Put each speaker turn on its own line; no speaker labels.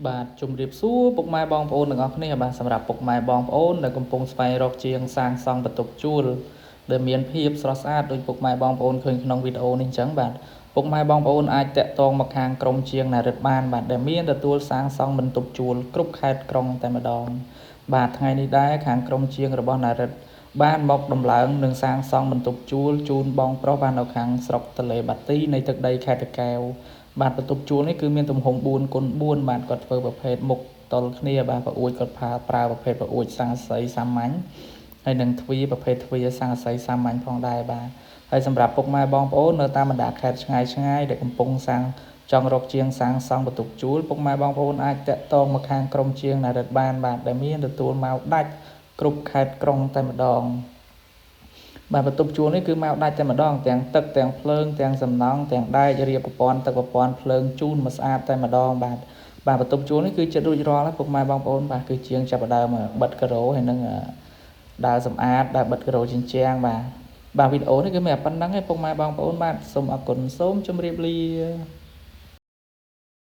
បាទជំរាបសួរពុកម៉ែបងប្អូនទាំងអស់គ្នាបាទសម្រាប់ពុកម៉ែបងប្អូនដែលកំពុងស្វែងរកជាងសាងសង់បន្ទប់ជួលដែលមានភាពស្រស់ស្អាតដោយពុកម៉ែបងប្អូនឃើញក្នុងវីដេអូនេះអញ្ចឹងបាទពុកម៉ែបងប្អូនអាចតាក់ទងមកខាងក្រុមជាងណារិតបានបាទដែលមានទទួលសាងសង់បន្ទប់ជួលគ្រប់ខេត្តក្រុងតែម្ដងបាទថ្ងៃនេះដែរខាងក្រុមជាងរបស់ណារិតបានមកដំឡើងនិងសាងសង់បន្ទប់ជួលជូនបងប្រុសបាននៅខាងស្រុកទលេបាទីនៃទឹកដីខេត្តតាកែវបាទបន្ទប់ជួលនេះគឺមានទំហំ4x4បាទគាត់ធ្វើប្រភេទមុខតលគ្នាបាទប្រអួយគាត់ប្រើប្រភេទប្រអួយស័ង្កសីសាមញ្ញហើយនឹងទ្វារប្រភេទទ្វារស័ង្កសីសាមញ្ញផងដែរបាទហើយសម្រាប់ពុកម៉ែបងប្អូននៅតាមបណ្ដាខេត្តឆ្ងាយដែលកំពុងសាងចង់រកជាងសាងសង់បន្ទប់ជួលពុកម៉ែបងប្អូនអាចតាក់ទងមកខាងក្រុមជាងណារិតបានបាទដែលមានទទួលមកដាច់គ្រប់ខេត្តក្រុងតែម្ដងបាទបន្ទប់ជួលនេះគឺមកដាច់តែម្ដងទាំងទឹកទាំងភ្លើងទាំងសំណង់ទាំងដែករៀបប្រព័ន្ធទឹកប្រព័ន្ធភ្លើងជូនមកស្អាតតែម្ដងបាទបន្ទប់ជួលនេះគឺចិត្តរួចរាល់ហើយពុកម៉ែបងប្អូនបាទគឺជាងចាប់ផ្ដើមបិទការ៉ូហើយនឹងដើរសម្អាតដើរបិទការ៉ូជញ្ជាំងបាទវីដេអូនេះគឺមានតែប៉ុណ្្នឹងឯងពុកម៉ែបងប្អូនបាទសូមអរគុណសូមជម្រាបលា